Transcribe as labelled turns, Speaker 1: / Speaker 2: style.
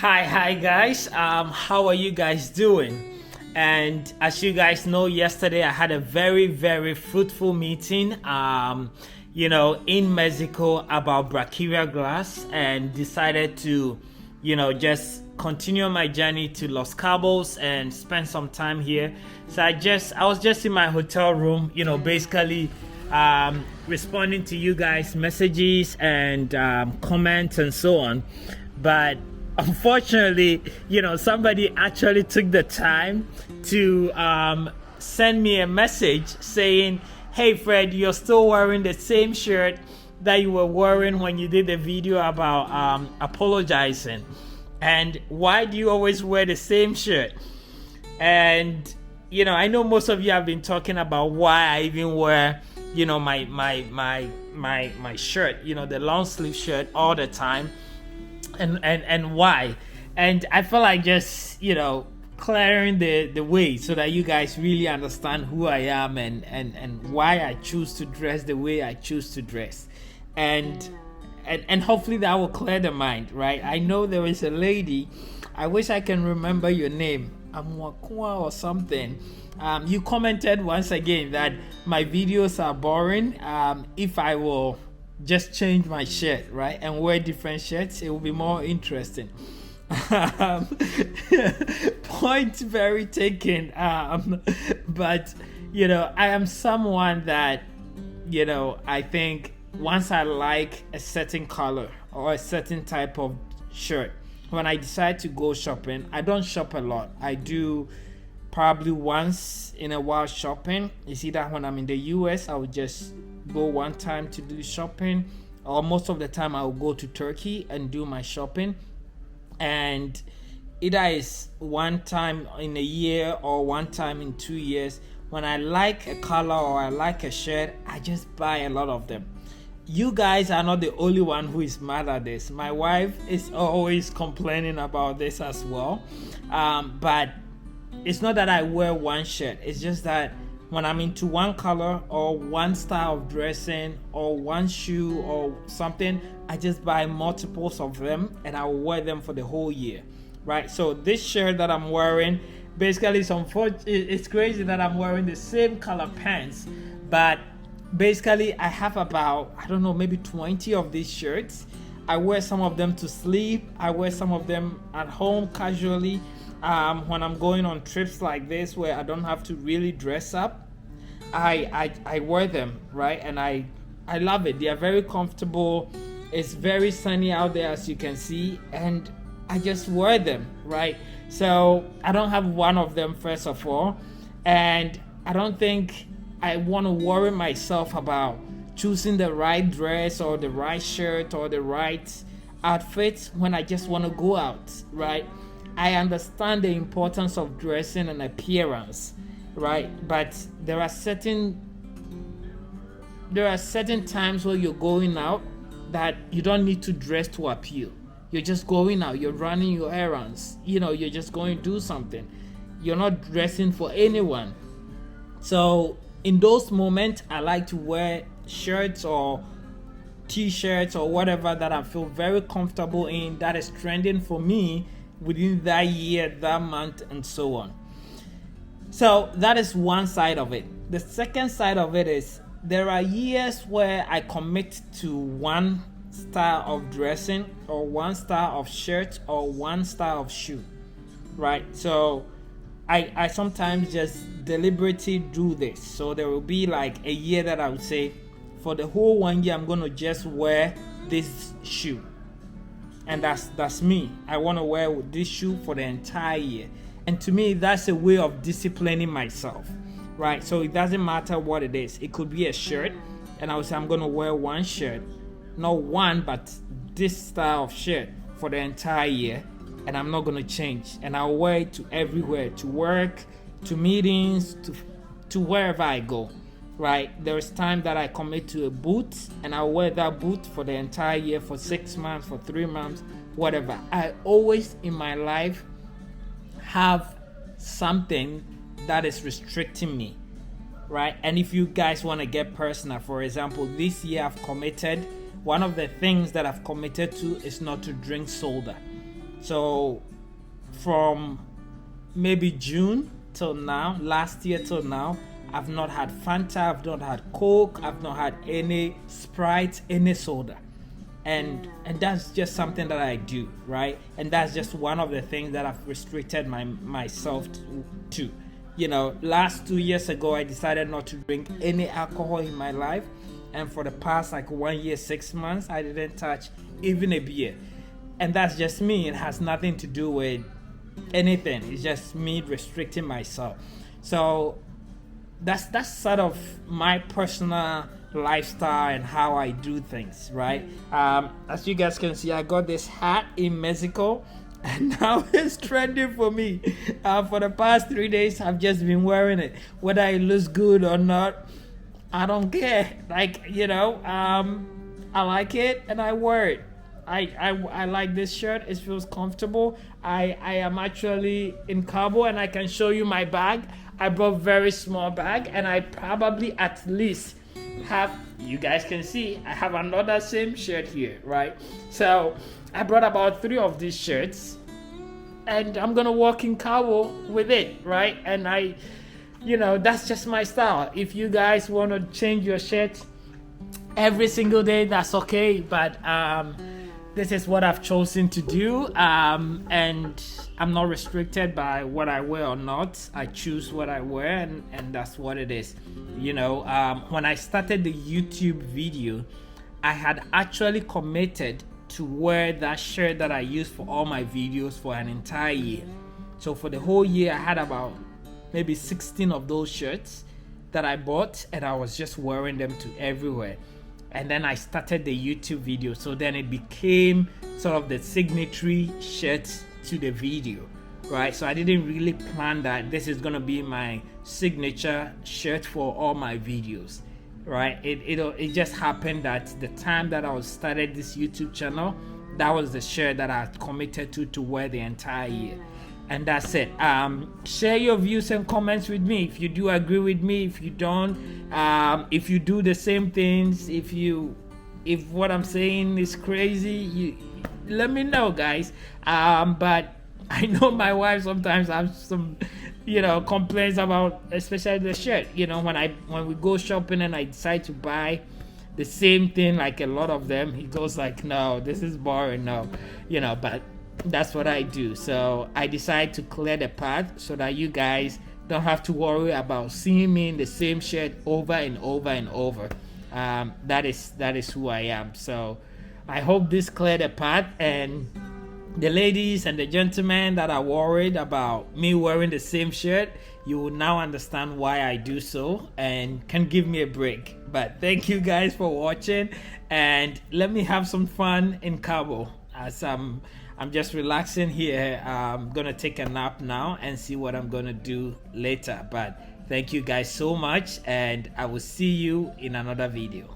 Speaker 1: Hi guys. How are you guys doing? And as you guys know, yesterday I had a very fruitful meeting in Mexico about brachyria grass, and decided to just continue my journey to Los Cabos and spend some time here. So I was just in my hotel room, basically responding to you guys' messages and comments and so on. But unfortunately, somebody actually took the time to send me a message saying, "Hey Fred, you're still wearing the same shirt that you were wearing when you did the video about apologizing. And why do you always wear the same shirt?" And I know most of you have been talking about why I even wear my shirt, the long sleeve shirt all the time, and why. And I feel like just clearing the way so that you guys really understand who I am and why I choose to dress the way I choose to dress. And hopefully that will clear the mind, right? I know there is a lady, I wish I can remember your name, Amwakwa or something. You commented once again that my videos are boring. If I will just change my shirt, right, and wear different shirts, it will be more interesting. Point very taken. But I am someone that I think once I like a certain color or a certain type of shirt, when I decide to go shopping, I don't shop a lot. I do probably once in a while shopping. You see that when I'm in the US, I would just go one time to do shopping, or most of the time I will go to Turkey and do my shopping. And either is one time in a year or one time in 2 years. When I like a color or I like a shirt, I just buy a lot of them. You guys are not the only one who is mad at this. My wife is always complaining about this as well. But it's not that I wear one shirt. It's just that when I'm into one color or one style of dressing or one shoe or something, I just buy multiples of them and I will wear them for the whole year, right? So this shirt that I'm wearing, basically it's crazy that I'm wearing the same color pants, but basically I have about, I don't know, maybe 20 of these shirts. I wear some of them to sleep. I wear some of them at home casually. When I'm going on trips like this where I don't have to really dress up, I wear them, right? And I love it. They are very comfortable. It's very sunny out there, as you can see, and I just wear them, right? So I don't have one of them, first of all, and I don't think I want to worry myself about choosing the right dress or the right shirt or the right outfit when I just want to go out, right? I understand the importance of dressing and appearance, right? But there are certain times where you're going out that you don't need to dress to appeal. You're just going out, you're running your errands, you're just going to do something. You're not dressing for anyone. So in those moments, I like to wear shirts or t-shirts or whatever that I feel very comfortable in, that is trending for me within that year, that month, and so on. So that is one side of it. The second side of it is there are years where I commit to one style of dressing or one style of shirt or one style of shoe, right? So I sometimes just deliberately do this. So there will be like a year that I would say, for the whole 1 year, I'm going to just wear this shoe. And that's me. I want to wear this shoe for the entire year. And to me, that's a way of disciplining myself, right? So it doesn't matter what it is. It could be a shirt, and I would say I'm going to wear one shirt, not one, but this style of shirt for the entire year, and I'm not going to change. And I'll wear it to everywhere, to work, to meetings, to wherever I go, right? There's time that I commit to a boot, and I'll wear that boot for the entire year, for 6 months, for 3 months, whatever. I always in my life have something that is restricting me, right? And if you guys want to get personal, for example, this year I've committed, one of the things that I've committed to is not to drink soda, So from maybe June till now, last year till now, I've not had Fanta, I've not had Coke, I've not had any Sprite, any soda. And that's just something that I do, right? And that's just one of the things that I've restricted myself to. You know, last 2 years ago, I decided not to drink any alcohol in my life. And for the past like 1 year, 6 months, I didn't touch even a beer. And that's just me. It has nothing to do with anything. It's just me restricting myself. So that's sort of my personal lifestyle and how I do things, right? As you guys can see, I got this hat in Mexico, and now it's trending for me. For the past 3 days, I've just been wearing it. Whether it looks good or not, I don't care. Like, you know, I like it and I wear it. I like this shirt. It feels comfortable. I am actually in Cabo, and I can show you my bag. I brought very small bag, and I probably at least have, you guys can see, I have another same shirt here, right? So I brought about 3 of these shirts, and I'm gonna walk in Cabo with it, right? And you know, that's just my style. If you guys want to change your shirt every single day, that's okay, but this is what I've chosen to do, and I'm not restricted by what I wear or not. I choose what I wear, and that's what it is. You know, when I started the YouTube video, I had actually committed to wear that shirt that I use for all my videos for an entire year. So for the whole year, I had about maybe 16 of those shirts that I bought, and I was just wearing them to everywhere. And then I started the YouTube video, so then it became sort of the signatory shirt to the video, right? So I didn't really plan that this is gonna be my signature shirt for all my videos, right? It just happened that the time that I started this YouTube channel, that was the shirt that I committed to wear the entire year. And that's it. Share your views and comments with me if you do agree with me, if you don't, if you do the same things, if what I'm saying is crazy, let me know, guys. But I know my wife sometimes has some, you know, complaints about, especially the shirt. You know, when we go shopping and I decide to buy the same thing like a lot of them, he goes like, no, this is boring, no, you know. But that's what I do. So I decide to clear the path so that you guys don't have to worry about seeing me in the same shirt over and over and over. That is who I am. So I hope this cleared the path, and the ladies and the gentlemen that are worried about me wearing the same shirt, you will now understand why I do so and can give me a break. But thank you guys for watching, and let me have some fun in Cabo as I'm just relaxing here. I'm gonna take a nap now and see what I'm gonna do later. But thank you guys so much, and I will see you in another video.